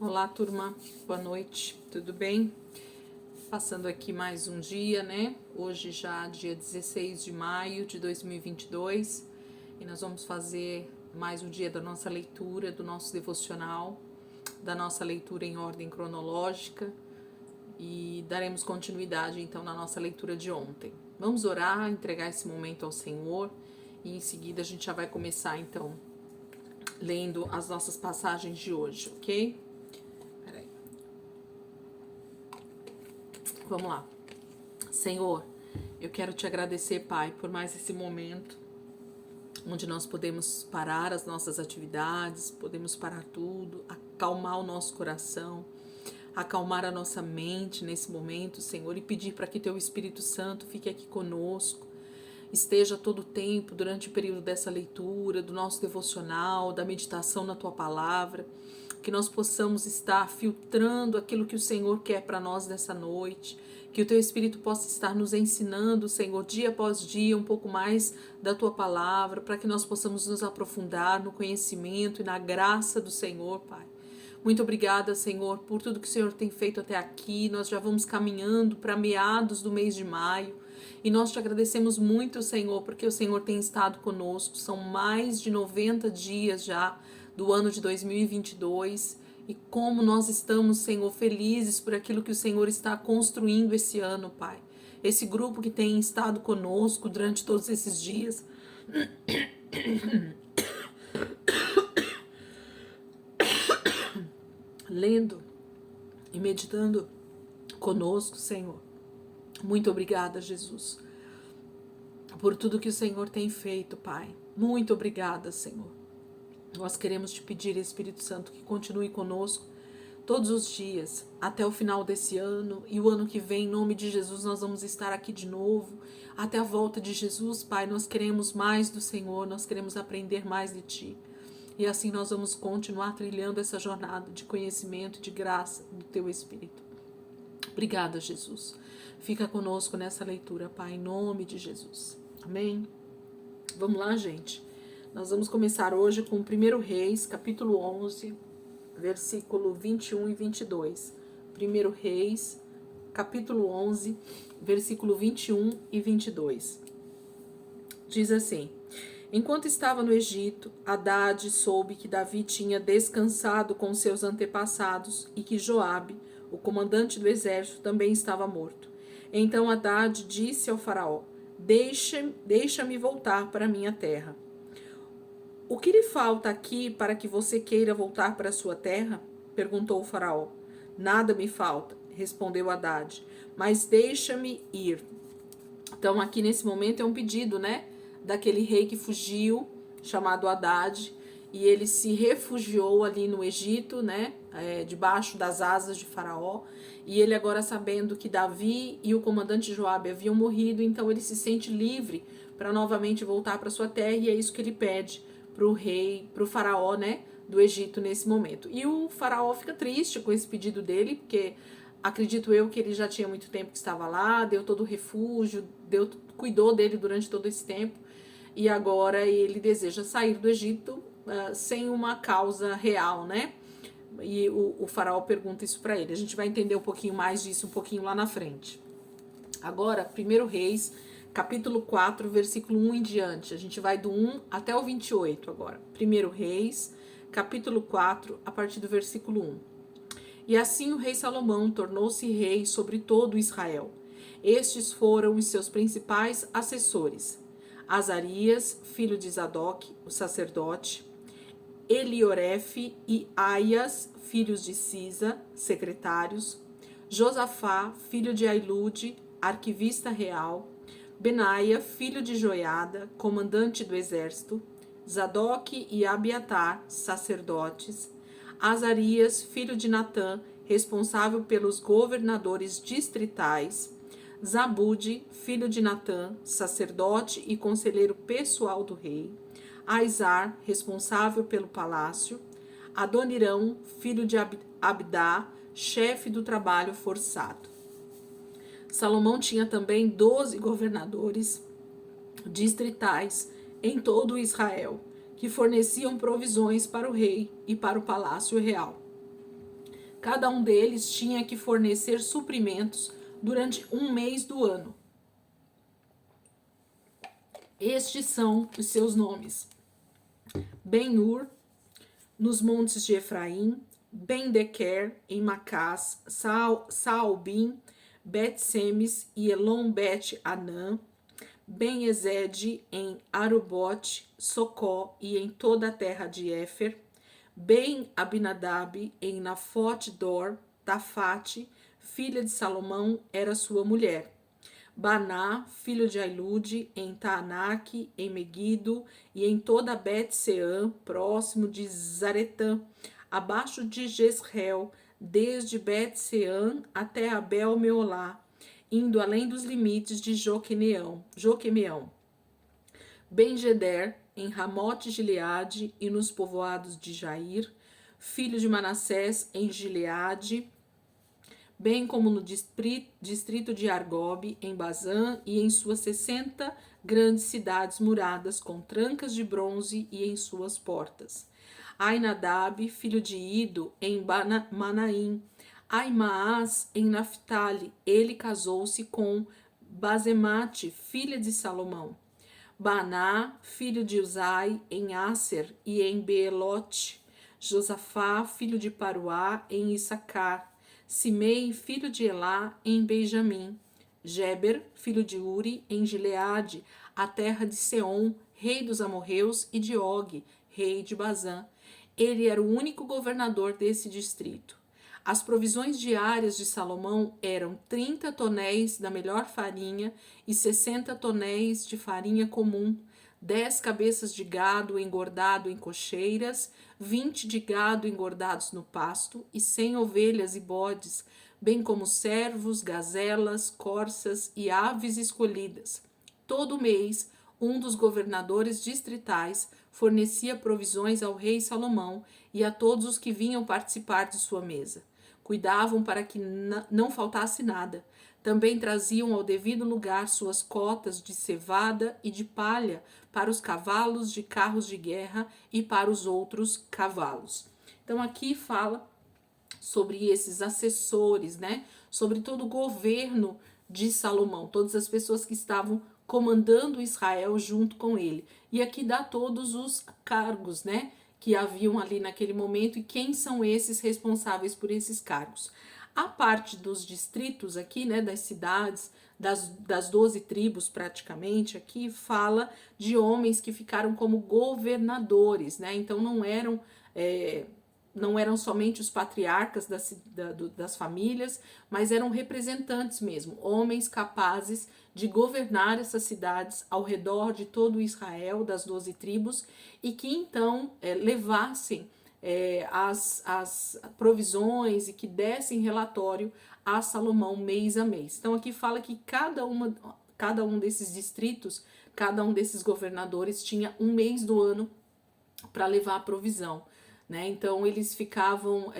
Olá, turma. Boa noite. Tudo bem? Passando aqui mais um dia, né? Hoje já dia 16 de maio de 2022 e nós vamos fazer mais um dia da nossa leitura, do nosso devocional, da nossa leitura em ordem cronológica e daremos continuidade então na nossa leitura de ontem. Vamos orar, entregar esse momento ao Senhor e em seguida a gente já vai começar então lendo as nossas passagens de hoje, ok? Vamos lá. Senhor, eu quero te agradecer, Pai, por mais esse momento onde nós podemos parar as nossas atividades, podemos parar tudo, acalmar o nosso coração, acalmar a nossa mente nesse momento, Senhor, e pedir para que Teu Espírito Santo fique aqui conosco, esteja todo o tempo durante o período dessa leitura, do nosso devocional, da meditação na Tua Palavra, que nós possamos estar filtrando aquilo que o Senhor quer para nós nessa noite, que o Teu Espírito possa estar nos ensinando, Senhor, dia após dia, um pouco mais da Tua Palavra, para que nós possamos nos aprofundar no conhecimento e na graça do Senhor, Pai. Muito obrigada, Senhor, por tudo que o Senhor tem feito até aqui. Nós já vamos caminhando para meados do mês de maio. E nós te agradecemos muito, Senhor, porque o Senhor tem estado conosco. São mais de 90 dias já do ano de 2022. E como nós estamos, Senhor, felizes por aquilo que o Senhor está construindo esse ano, Pai. Esse grupo que tem estado conosco durante todos esses dias. Lendo e meditando conosco, Senhor. Muito obrigada, Jesus, por tudo que o Senhor tem feito, Pai. Muito obrigada, Senhor. Nós queremos te pedir, Espírito Santo, que continue conosco todos os dias, até o final desse ano e o ano que vem, em nome de Jesus, nós vamos estar aqui de novo, até a volta de Jesus, Pai. Nós queremos mais do Senhor, nós queremos aprender mais de Ti. E assim nós vamos continuar trilhando essa jornada de conhecimento e de graça do Teu Espírito. Obrigada, Jesus. Fica conosco nessa leitura, Pai, em nome de Jesus. Amém? Vamos lá, gente. Nós vamos começar hoje com 1 Reis, capítulo 11, versículo 21 e 22. 1 Reis, capítulo 11, versículo 21 e 22. Diz assim: Enquanto estava no Egito, Hadade soube que Davi tinha descansado com seus antepassados e que Joabe, o comandante do exército, também estava morto. Então Hadade disse ao faraó: Deixa-me voltar para minha terra. O que lhe falta aqui para que você queira voltar para sua terra? Perguntou o faraó. Nada me falta, respondeu Hadade, mas deixa-me ir. Então aqui nesse momento é um pedido, né? Daquele rei que fugiu, chamado Hadade, e ele se refugiou ali no Egito, né, debaixo das asas de Faraó, e ele agora sabendo que Davi e o comandante Joabe haviam morrido, então ele se sente livre para novamente voltar para sua terra, e é isso que ele pede para o rei, para o Faraó, né, do Egito nesse momento. E o Faraó fica triste com esse pedido dele, porque acredito eu que ele já tinha muito tempo que estava lá, deu todo o refúgio, cuidou dele durante todo esse tempo, e agora ele deseja sair do Egito sem uma causa real, né? E o faraó pergunta isso para ele. A gente vai entender um pouquinho mais disso um pouquinho lá na frente. Agora, 1 Reis, capítulo 4, versículo 1 em diante. A gente vai do 1 até o 28 agora. 1 Reis, capítulo 4, a partir do versículo 1. E assim o rei Salomão tornou-se rei sobre todo Israel. Estes foram os seus principais assessores: Azarias, filho de Zadok, o sacerdote, Eliorefe e Aias, filhos de Cisa, secretários, Josafá, filho de Ailude, arquivista real, Benaia, filho de Joiada, comandante do exército, Zadok e Abiatar, sacerdotes, Azarias, filho de Natã, responsável pelos governadores distritais, Zabude, filho de Natã, sacerdote e conselheiro pessoal do rei, Aizar, responsável pelo palácio, Adonirão, filho de Abdá, chefe do trabalho forçado. Salomão tinha também 12 governadores distritais em todo Israel, que forneciam provisões para o rei e para o palácio real. Cada um deles tinha que fornecer suprimentos durante um mês do ano. Estes são os seus nomes: Ben-Ur, nos montes de Efraim; Ben-Dequer, em Macás; Saalbim, Bet-Semes e Elon-Bet-Anã; Ben-Ezed, em Arubote, Socó e em toda a terra de Éfer; Ben-Abinadab, em Nafote-Dor, Tafate, filha de Salomão, era sua mulher; Baná, filho de Ailude, em Taanaque, em Megido e em toda Bet-Seã, próximo de Zaretã, abaixo de Jezreel, desde Bet-Seã até Abel-Meolá, indo além dos limites de Joquemeão. Ben-Geder, em Ramote-Gileade e nos povoados de Jair, filho de Manassés, em Gileade, bem como no distrito de Argobe, em Bazã, e em suas 60 grandes cidades muradas, com trancas de bronze e em suas portas. Ainadab, filho de Ido, em Manaim. Aimaas, em Naphtali, ele casou-se com Bazemate, filha de Salomão. Baná, filho de Uzai, em Aser e em Beelote. Josafá, filho de Paruá, em Issacar. Simei, filho de Elá, em Benjamim; Geber, filho de Uri, em Gileade, a terra de Seom, rei dos amorreus, e de Og, rei de Bazã. Ele era o único governador desse distrito. As provisões diárias de Salomão eram 30 tonéis da melhor farinha e 60 tonéis de farinha comum, 10 cabeças de gado engordado em cocheiras, 20 de gado engordados no pasto e 100 ovelhas e bodes, bem como servos, gazelas, corças e aves escolhidas. Todo mês, um dos governadores distritais fornecia provisões ao rei Salomão e a todos os que vinham participar de sua mesa. Cuidavam para que não faltasse nada. Também traziam ao devido lugar suas cotas de cevada e de palha para os cavalos de carros de guerra e para os outros cavalos. Então aqui fala sobre esses assessores, né? Sobre todo o governo de Salomão, todas as pessoas que estavam comandando Israel junto com ele. E aqui dá todos os cargos, né, que haviam ali naquele momento e quem são esses responsáveis por esses cargos. A parte dos distritos aqui, né, das cidades, das 12 tribos praticamente, aqui fala de homens que ficaram como governadores, né, então não eram somente os patriarcas das famílias, mas eram representantes mesmo, homens capazes de governar essas cidades ao redor de todo Israel, das 12 tribos, e que então levassem as provisões e que dessem relatório a Salomão mês a mês. Então aqui fala que cada um desses distritos, cada um desses governadores tinha um mês do ano para levar a provisão. Né? Então eles ficavam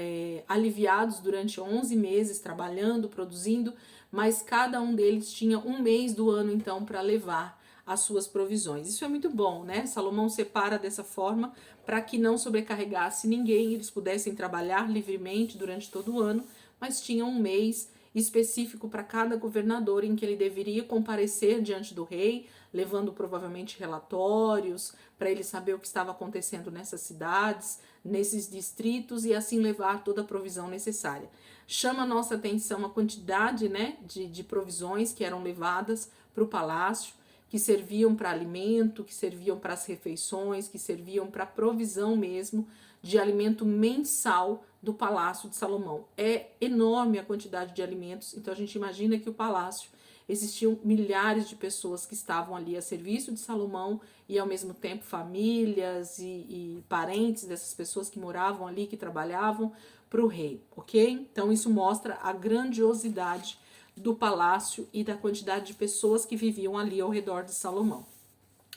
aliviados durante 11 meses trabalhando, produzindo, mas cada um deles tinha um mês do ano então para levar as suas provisões. Isso é muito bom, né? Salomão separa dessa forma para que não sobrecarregasse ninguém, eles pudessem trabalhar livremente durante todo o ano, mas tinha um mês específico para cada governador em que ele deveria comparecer diante do rei, levando provavelmente relatórios para ele saber o que estava acontecendo nessas cidades, nesses distritos e assim levar toda a provisão necessária. Chama a nossa atenção a quantidade, né, de provisões que eram levadas para o palácio, que serviam para alimento, que serviam para as refeições, que serviam para provisão mesmo de alimento mensal do Palácio de Salomão. É enorme a quantidade de alimentos, então a gente imagina que o palácio existiam milhares de pessoas que estavam ali a serviço de Salomão e ao mesmo tempo famílias e parentes dessas pessoas que moravam ali, que trabalhavam para o rei, ok? Então isso mostra a grandiosidade do palácio e da quantidade de pessoas que viviam ali ao redor de Salomão.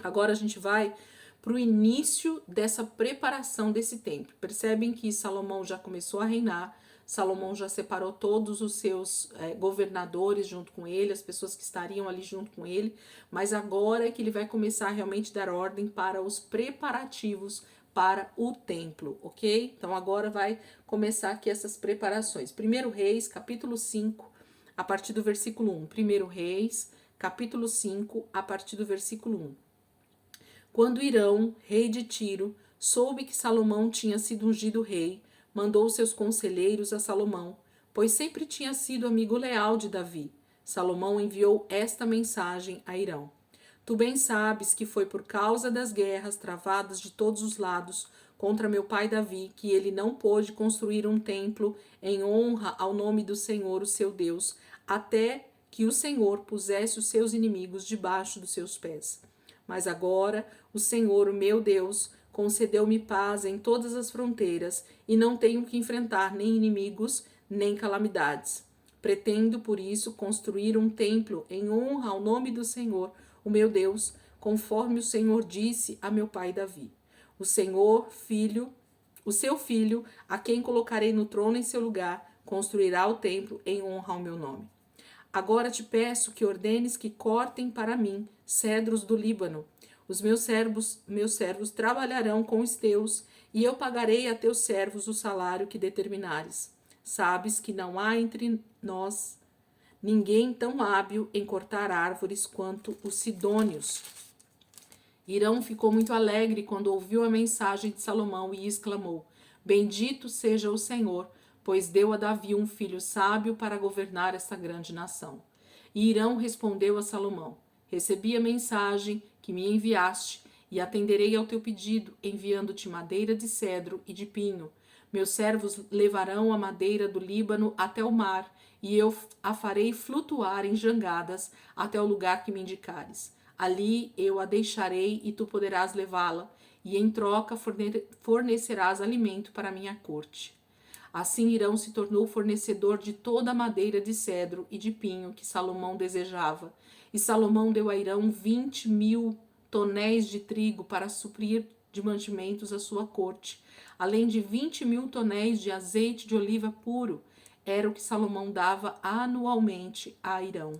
Agora a gente vai para o início dessa preparação desse templo. Percebem que Salomão já começou a reinar, Salomão já separou todos os seus governadores junto com ele, as pessoas que estariam ali junto com ele, mas agora é que ele vai começar a realmente dar ordem para os preparativos para o templo, ok? Então agora vai começar aqui essas preparações. 1 Reis, capítulo 5, a partir do versículo 1. 1 Reis, capítulo 5, a partir do versículo 1. Quando Hirão, rei de Tiro, soube que Salomão tinha sido ungido rei, mandou seus conselheiros a Salomão, pois sempre tinha sido amigo leal de Davi. Salomão enviou esta mensagem a Hirão: Tu bem sabes que foi por causa das guerras travadas de todos os lados contra meu pai Davi que ele não pôde construir um templo em honra ao nome do Senhor, o seu Deus, até que o Senhor pusesse os seus inimigos debaixo dos seus pés. Mas agora o Senhor, o meu Deus, concedeu-me paz em todas as fronteiras e não tenho que enfrentar nem inimigos, nem calamidades. Pretendo, por isso, construir um templo em honra ao nome do Senhor, o meu Deus, conforme o Senhor disse a meu pai Davi. O seu filho, a quem colocarei no trono em seu lugar, construirá o templo em honra ao meu nome. Agora te peço que ordenes que cortem para mim cedros do Líbano. Os meus servos trabalharão com os teus, e eu pagarei a teus servos o salário que determinares. Sabes que não há entre nós ninguém tão hábil em cortar árvores quanto os sidônios. Hirão ficou muito alegre quando ouviu a mensagem de Salomão e exclamou: Bendito seja o Senhor, pois deu a Davi um filho sábio para governar esta grande nação. E Hirão respondeu a Salomão: Recebi a mensagem que me enviaste e atenderei ao teu pedido, enviando-te madeira de cedro e de pinho. Meus servos levarão a madeira do Líbano até o mar, e eu a farei flutuar em jangadas até o lugar que me indicares. Ali eu a deixarei e tu poderás levá-la, e em troca fornecerás alimento para minha corte. Assim Hirão se tornou fornecedor de toda a madeira de cedro e de pinho que Salomão desejava. E Salomão deu a Hirão 20.000 tonéis de trigo para suprir de mantimentos a sua corte, além de 20.000 tonéis de azeite de oliva puro. Era o que Salomão dava anualmente a Hirão.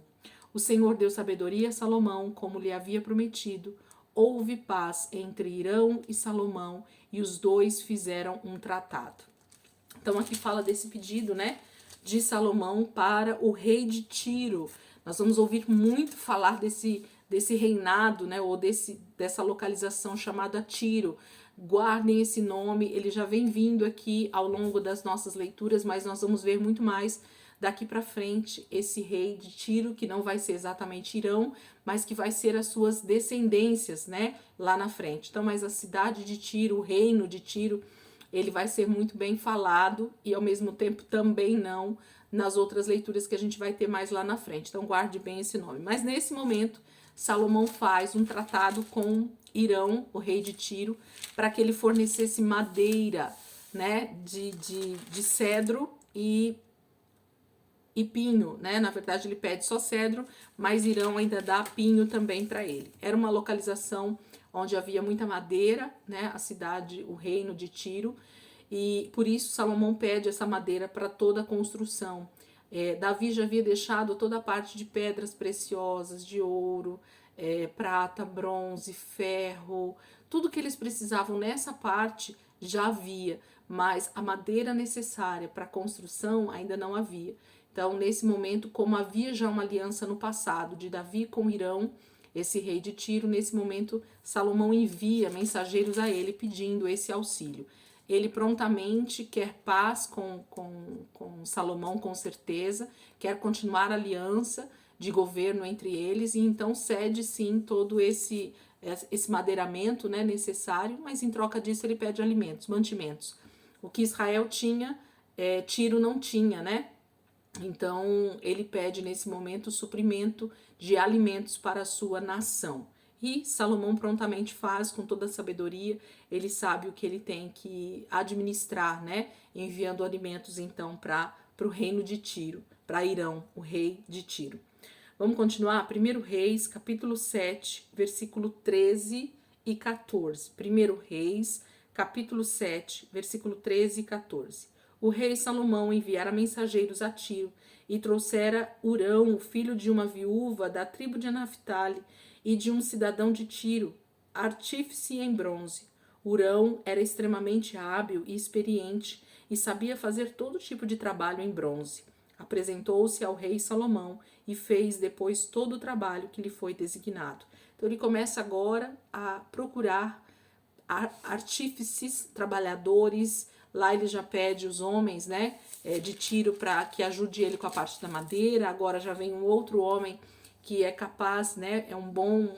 O Senhor deu sabedoria a Salomão, como lhe havia prometido. Houve paz entre Hirão e Salomão, e os dois fizeram um tratado. Então aqui fala desse pedido, né, de Salomão para o rei de Tiro. Nós vamos ouvir muito falar desse reinado, né, ou dessa localização chamada Tiro. Guardem esse nome, ele já vem vindo aqui ao longo das nossas leituras, mas nós vamos ver muito mais daqui para frente esse rei de Tiro, que não vai ser exatamente Hirão, mas que vai ser as suas descendências, né, lá na frente. Então, mas a cidade de Tiro, o reino de Tiro, ele vai ser muito bem falado e ao mesmo tempo também não nas outras leituras que a gente vai ter mais lá na frente. Então guarde bem esse nome. Mas nesse momento, Salomão faz um tratado com Hirão, o rei de Tiro, para que ele fornecesse madeira, né, de cedro e pinho, né? Na verdade, ele pede só cedro, mas Hirão ainda dá pinho também para ele. Era uma localização onde havia muita madeira, né? A cidade, o reino de Tiro, e por isso Salomão pede essa madeira para toda a construção. Davi já havia deixado toda a parte de pedras preciosas, de ouro, prata, bronze, ferro, tudo que eles precisavam nessa parte já havia, mas a madeira necessária para a construção ainda não havia. Então, nesse momento, como havia já uma aliança no passado de Davi com Hirão, esse rei de Tiro, nesse momento, Salomão envia mensageiros a ele pedindo esse auxílio. Ele prontamente quer paz com Salomão, com certeza, quer continuar a aliança de governo entre eles, e então cede sim todo esse madeiramento, né, necessário, mas em troca disso ele pede alimentos, mantimentos. O que Israel tinha, Tiro não tinha, né? Então, ele pede nesse momento o suprimento de alimentos para a sua nação. E Salomão prontamente faz com toda a sabedoria, ele sabe o que ele tem que administrar, né? Enviando alimentos então para o reino de Tiro, para Hirão, o rei de Tiro. Vamos continuar? 1 Reis, capítulo 7, versículo 13 e 14. 1 Reis, capítulo 7, versículo 13 e 14. O rei Salomão enviara mensageiros a Tiro e trouxera Hurão, o filho de uma viúva da tribo de Naphtali e de um cidadão de Tiro, artífice em bronze. Hurão era extremamente hábil e experiente e sabia fazer todo tipo de trabalho em bronze. Apresentou-se ao rei Salomão e fez depois todo o trabalho que lhe foi designado. Então ele começa agora a procurar artífices, trabalhadores. Lá ele já pede os homens, né, de Tiro para que ajude ele com a parte da madeira. Agora já vem um outro homem que é capaz, né, é um bom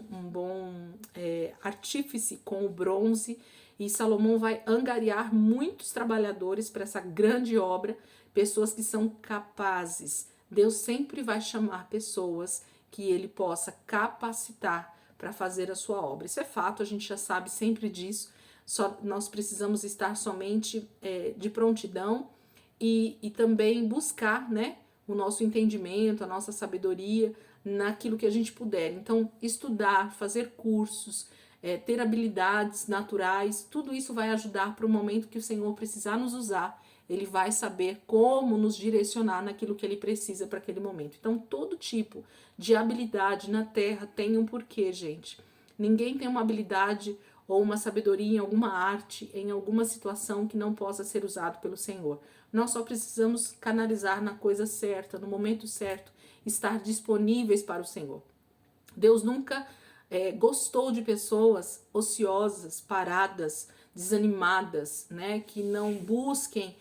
artífice com o bronze. E Salomão vai angariar muitos trabalhadores para essa grande obra, pessoas que são capazes. Deus sempre vai chamar pessoas que ele possa capacitar para fazer a sua obra. Isso é fato, a gente já sabe sempre disso. Só nós precisamos estar somente de prontidão e também buscar, né, o nosso entendimento, a nossa sabedoria naquilo que a gente puder. Então, estudar, fazer cursos, ter habilidades naturais, tudo isso vai ajudar para o momento que o Senhor precisar nos usar. Ele vai saber como nos direcionar naquilo que ele precisa para aquele momento. Então, todo tipo de habilidade na terra tem um porquê, gente. Ninguém tem uma habilidade ou uma sabedoria em alguma arte, em alguma situação que não possa ser usado pelo Senhor. Nós só precisamos canalizar na coisa certa, no momento certo, estar disponíveis para o Senhor. Deus nunca gostou de pessoas ociosas, paradas, desanimadas, né, que não busquem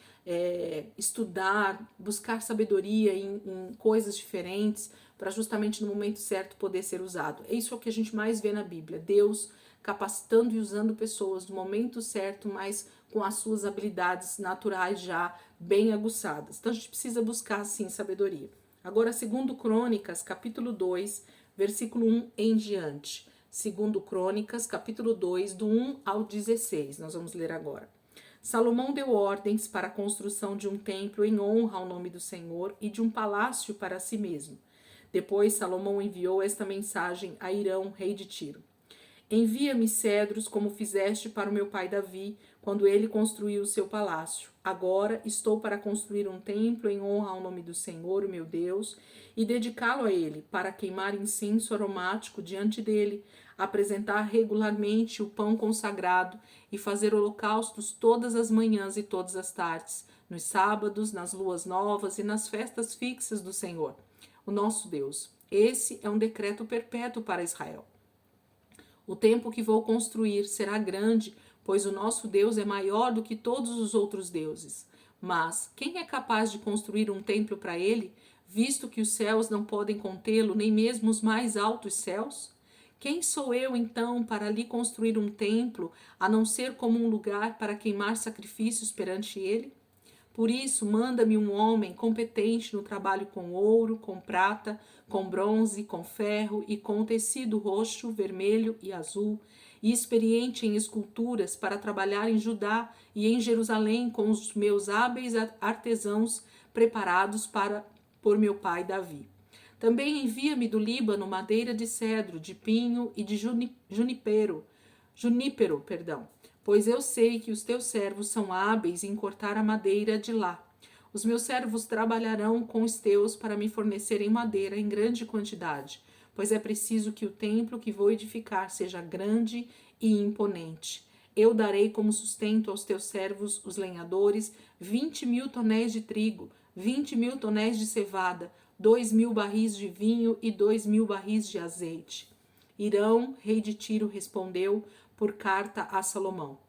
estudar, buscar sabedoria em coisas diferentes, para justamente no momento certo poder ser usado. É isso que a gente mais vê na Bíblia, Deus capacitando e usando pessoas no momento certo, mas com as suas habilidades naturais já bem aguçadas. Então a gente precisa buscar, sim, sabedoria. Agora, 2 Crônicas, capítulo 2, versículo 1 em diante. 2 Crônicas, capítulo 2, do 1 ao 16. Nós vamos ler agora. Salomão deu ordens para a construção de um templo em honra ao nome do Senhor e de um palácio para si mesmo. Depois Salomão enviou esta mensagem a Hirão, rei de Tiro. Envia-me cedros como fizeste para o meu pai Davi, quando ele construiu o seu palácio. Agora estou para construir um templo em honra ao nome do Senhor, o meu Deus, e dedicá-lo a ele, para queimar incenso aromático diante dele, apresentar regularmente o pão consagrado e fazer holocaustos todas as manhãs e todas as tardes, nos sábados, nas luas novas e nas festas fixas do Senhor, o nosso Deus. Esse é um decreto perpétuo para Israel. O templo que vou construir será grande, pois o nosso Deus é maior do que todos os outros deuses. Mas quem é capaz de construir um templo para ele, visto que os céus não podem contê-lo, nem mesmo os mais altos céus? Quem sou eu, então, para lhe construir um templo, a não ser como um lugar para queimar sacrifícios perante ele? Por isso, manda-me um homem competente no trabalho com ouro, com prata, com bronze, com ferro e com tecido roxo, vermelho e azul, e experiente em esculturas para trabalhar em Judá e em Jerusalém com os meus hábeis artesãos preparados por meu pai Davi. Também envia-me do Líbano madeira de cedro, de pinho e de junípero, pois eu sei que os teus servos são hábeis em cortar a madeira de lá. Os meus servos trabalharão com os teus para me fornecerem madeira em grande quantidade, pois é preciso que o templo que vou edificar seja grande e imponente. Eu darei como sustento aos teus servos, os lenhadores, 20.000 tonéis de trigo, 20.000 tonéis de cevada, 2.000 barris de vinho e 2.000 barris de azeite. Hirão, rei de Tiro, respondeu por carta a Salomão: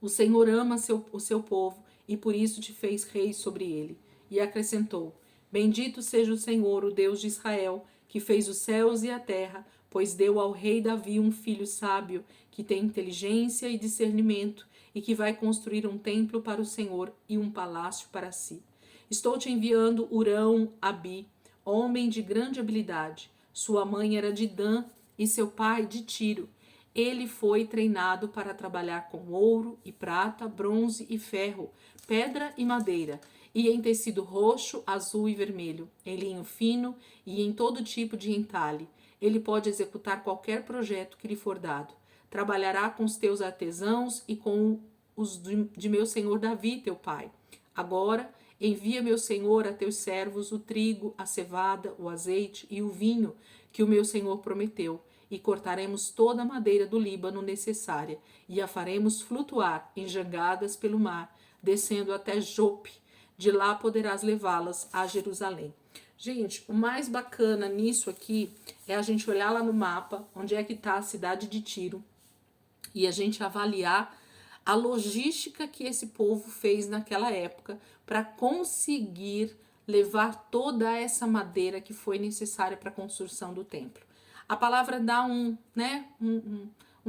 O Senhor ama o seu povo e por isso te fez rei sobre ele. E acrescentou: Bendito seja o Senhor, o Deus de Israel, que fez os céus e a terra, pois deu ao rei Davi um filho sábio, que tem inteligência e discernimento, e que vai construir um templo para o Senhor e um palácio para si. Estou te enviando Hurão-Abi, homem de grande habilidade. Sua mãe era de Dan e seu pai de Tiro. Ele foi treinado para trabalhar com ouro e prata, bronze e ferro, pedra e madeira, e em tecido roxo, azul e vermelho, em linho fino e em todo tipo de entalhe. Ele pode executar qualquer projeto que lhe for dado. Trabalhará com os teus artesãos e com os de meu senhor Davi, teu pai. Agora, envia, meu senhor, a teus servos o trigo, a cevada, o azeite e o vinho que o meu senhor prometeu, e cortaremos toda a madeira do Líbano necessária, e a faremos flutuar em jangadas pelo mar, descendo até Jope. De lá poderás levá-las a Jerusalém. Gente, o mais bacana nisso aqui é a gente olhar lá no mapa onde é que está a cidade de Tiro e a gente avaliar a logística que esse povo fez naquela época para conseguir levar toda essa madeira que foi necessária para a construção do templo. A palavra dá um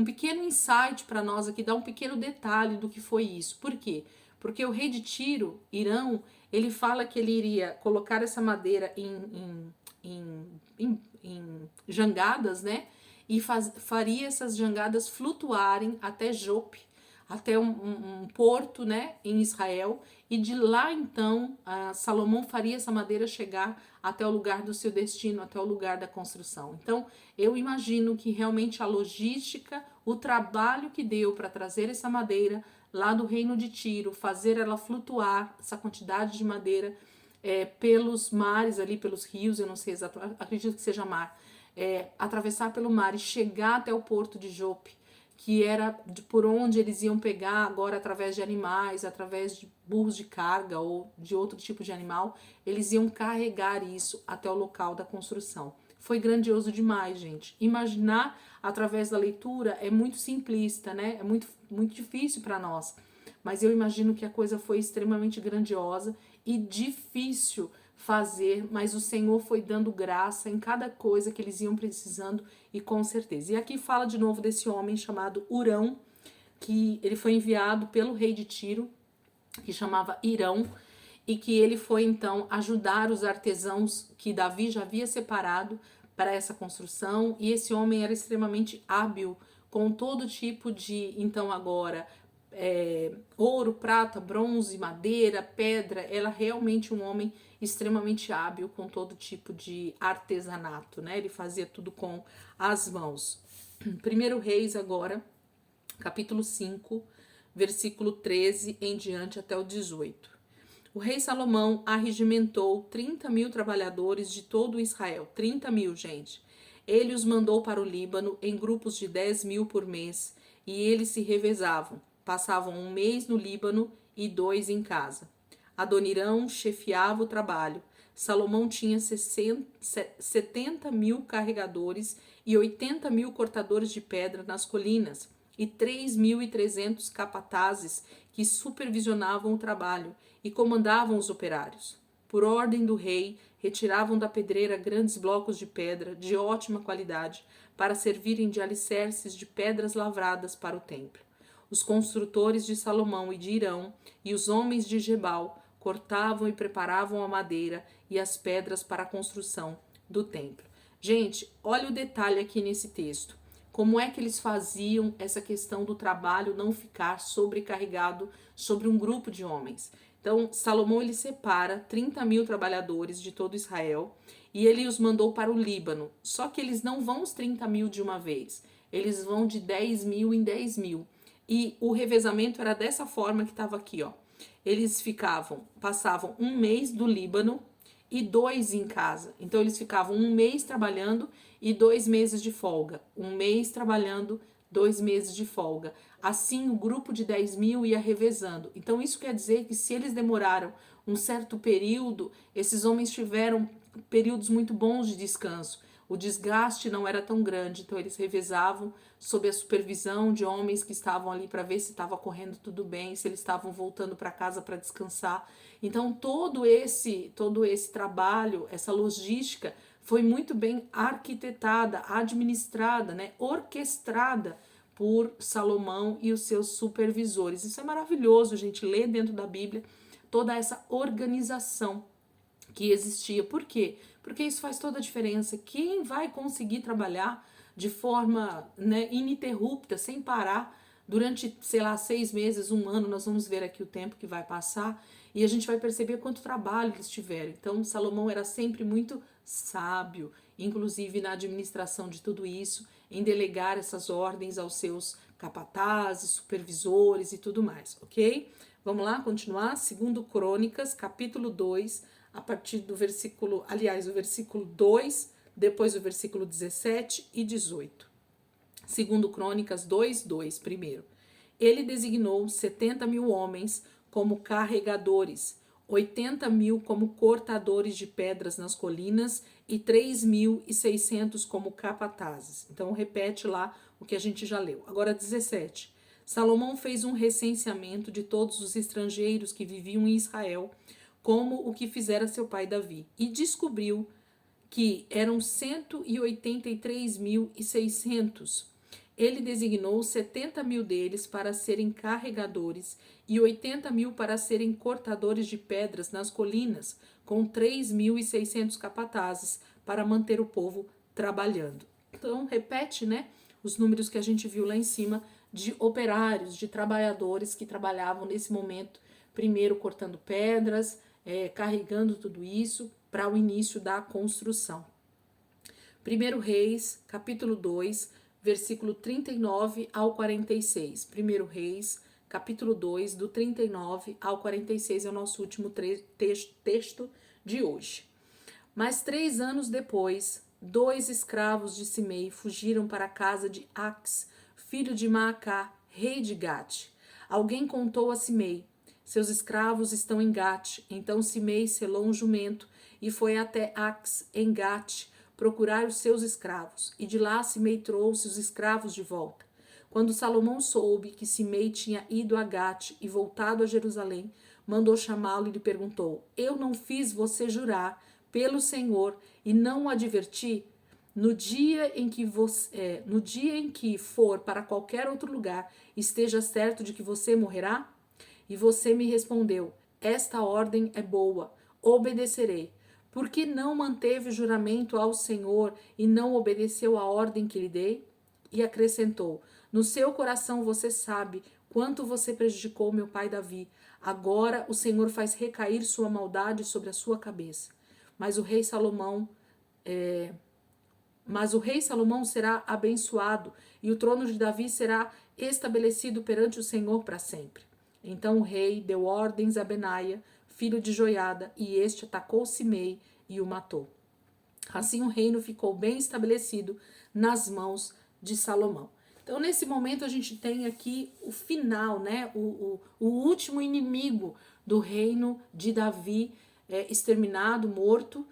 pequeno insight para nós aqui, dá um pequeno detalhe do que foi isso. Por quê? Porque o rei de Tiro, Irão, ele fala que ele iria colocar essa madeira em jangadas, né? E faria essas jangadas flutuarem até Jope, até um porto, né, em Israel, e de lá então Salomão faria essa madeira chegar até o lugar do seu destino, até o lugar da construção. Então eu imagino que realmente a logística, o trabalho que deu para trazer essa madeira lá do reino de Tiro, fazer ela flutuar, essa quantidade de madeira pelos mares ali, pelos rios, eu não sei exatamente, acredito que seja mar, atravessar pelo mar e chegar até o porto de Jope, que era por onde eles iam pegar agora através de animais, através de burros de carga ou de outro tipo de animal, eles iam carregar isso até o local da construção. Foi grandioso demais, gente. Imaginar através da leitura é muito simplista, né? É muito difícil para nós. Mas eu imagino que a coisa foi extremamente grandiosa e difícil fazer, mas o Senhor foi dando graça em cada coisa que eles iam precisando e com certeza. E aqui fala de novo desse homem chamado Hurão, que ele foi enviado pelo rei de Tiro, que chamava Irão, e que ele foi então ajudar os artesãos que Davi já havia separado para essa construção, e esse homem era extremamente hábil com todo tipo de, então agora, ouro, prata, bronze, madeira, pedra. Era realmente um homem extremamente hábil com todo tipo de artesanato, né? Ele fazia tudo com as mãos. 1 Reis agora, capítulo 5, versículo 13 em diante até o 18. O rei Salomão arregimentou 30.000 trabalhadores de todo Israel. 30.000, gente. Ele os mandou para o Líbano em grupos de 10.000 por mês, e eles se revezavam. Passavam um mês no Líbano e 2 em casa. Adonirão chefiava o trabalho. Salomão tinha 70.000 carregadores e 80.000 cortadores de pedra nas colinas, e 3.300 capatazes que supervisionavam o trabalho e comandavam os operários. Por ordem do rei, retiravam da pedreira grandes blocos de pedra de ótima qualidade para servirem de alicerces de pedras lavradas para o templo. Os construtores de Salomão e de Irão e os homens de Gebal cortavam e preparavam a madeira e as pedras para a construção do templo. Gente, olha o detalhe aqui nesse texto. Como é que eles faziam essa questão do trabalho não ficar sobrecarregado sobre um grupo de homens? Então, Salomão ele separa 30.000 trabalhadores de todo Israel e ele os mandou para o Líbano. Só que eles não vão os 30.000 de uma vez, eles vão de 10.000 em 10.000. E o revezamento era dessa forma que estava aqui, ó. Eles passavam um mês do Líbano e 2 em casa. Então, eles ficavam um mês trabalhando e 2 meses de folga. Um mês trabalhando, 2 meses de folga. Assim, o grupo de 10.000 ia revezando. Então, isso quer dizer que se eles demoraram um certo período, esses homens tiveram períodos muito bons de descanso. O desgaste não era tão grande, então eles revezavam sob a supervisão de homens que estavam ali para ver se estava correndo tudo bem, se eles estavam voltando para casa para descansar. Então todo esse trabalho, essa logística foi muito bem arquitetada, administrada, né, orquestrada por Salomão e os seus supervisores. Isso é maravilhoso, a gente lê dentro da Bíblia toda essa organização que existia. Por quê? Porque isso faz toda a diferença. Quem vai conseguir trabalhar de forma, né, ininterrupta, sem parar, durante, 6 meses, 1 ano, nós vamos ver aqui o tempo que vai passar, e a gente vai perceber quanto trabalho eles tiveram. Então, Salomão era sempre muito sábio, inclusive na administração de tudo isso, em delegar essas ordens aos seus capatazes, supervisores e tudo mais, ok? Vamos lá, continuar? 2 Crônicas, capítulo 2, a partir do versículo 2, depois o versículo 17 e 18. Segundo Crônicas 2:2, primeiro. Ele designou 70.000 homens como carregadores, 80.000 como cortadores de pedras nas colinas e 3.600 como capatazes. Então repete lá o que a gente já leu. Agora 17. Salomão fez um recenseamento de todos os estrangeiros que viviam em Israel, como o que fizera seu pai Davi, e descobriu que eram 183.600. Ele designou 70.000 deles para serem carregadores e 80.000 para serem cortadores de pedras nas colinas, com 3.600 capatazes para manter o povo trabalhando. Então, repete, né, os números que a gente viu lá em cima de operários, de trabalhadores que trabalhavam nesse momento, primeiro cortando pedras, carregando tudo isso para o início da construção. 1 Reis, capítulo 2, versículo 39 ao 46. 1 Reis, capítulo 2, do 39 ao 46 é o nosso último texto de hoje. Mas 3 anos depois, 2 escravos de Simei fugiram para a casa de Ax, filho de Maacá, rei de Gate. Alguém contou a Simei: seus escravos estão em Gate. Então Simei selou um jumento e foi até Ax, em Gate, procurar os seus escravos. E de lá Simei trouxe os escravos de volta. Quando Salomão soube que Simei tinha ido a Gate e voltado a Jerusalém, mandou chamá-lo e lhe perguntou: eu não fiz você jurar pelo Senhor e não o adverti? No dia em que for para qualquer outro lugar, esteja certo de que você morrerá? E você me respondeu: esta ordem é boa, obedecerei. Por que não manteve o juramento ao Senhor e não obedeceu a ordem que lhe dei? E acrescentou: no seu coração você sabe quanto você prejudicou meu pai Davi. Agora o Senhor faz recair sua maldade sobre a sua cabeça. Mas o rei Salomão será abençoado e o trono de Davi será estabelecido perante o Senhor para sempre. Então o rei deu ordens a Benaia, filho de Joiada, e este atacou Simei e o matou. Assim o reino ficou bem estabelecido nas mãos de Salomão. Então nesse momento a gente tem aqui o final, né? O último inimigo do reino de Davi exterminado, morto,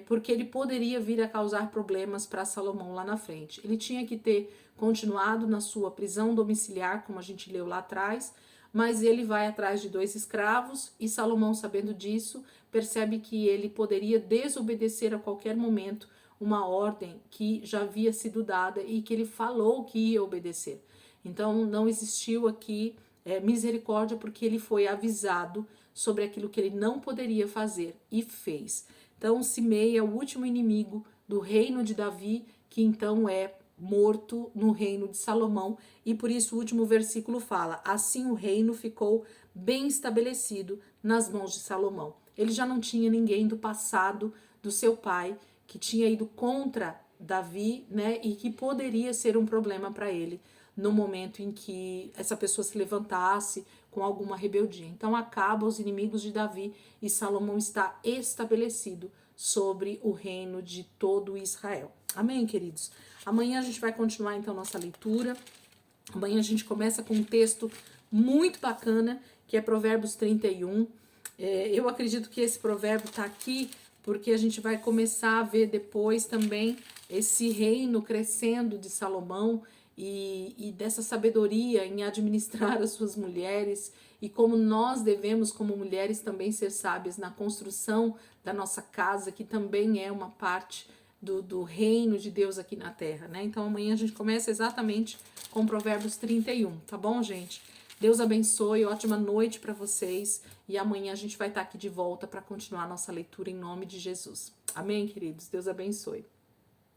porque ele poderia vir a causar problemas para Salomão lá na frente. Ele tinha que ter continuado na sua prisão domiciliar, como a gente leu lá atrás, mas ele vai atrás de 2 escravos e Salomão, sabendo disso, percebe que ele poderia desobedecer a qualquer momento uma ordem que já havia sido dada e que ele falou que ia obedecer. Então não existiu aqui misericórdia, porque ele foi avisado sobre aquilo que ele não poderia fazer e fez. Então Simei é o último inimigo do reino de Davi, que então é morto no reino de Salomão, e por isso o último versículo fala: assim o reino ficou bem estabelecido nas mãos de Salomão. Ele já não tinha ninguém do passado do seu pai que tinha ido contra Davi, né, e que poderia ser um problema para ele no momento em que essa pessoa se levantasse com alguma rebeldia. Então acaba os inimigos de Davi e Salomão está estabelecido sobre o reino de todo Israel. Amém, queridos? Amanhã a gente vai continuar então nossa leitura. Amanhã a gente começa com um texto muito bacana, que é Provérbios 31. Eu acredito que esse provérbio está aqui porque a gente vai começar a ver depois também esse reino crescendo de Salomão e dessa sabedoria em administrar as suas mulheres, e como nós devemos, como mulheres, também ser sábias na construção da nossa casa, que também é uma parte do reino de Deus aqui na terra, né? Então amanhã a gente começa exatamente com Provérbios 31, tá bom, gente? Deus abençoe, ótima noite para vocês, e amanhã a gente vai estar aqui de volta para continuar a nossa leitura em nome de Jesus. Amém, queridos? Deus abençoe.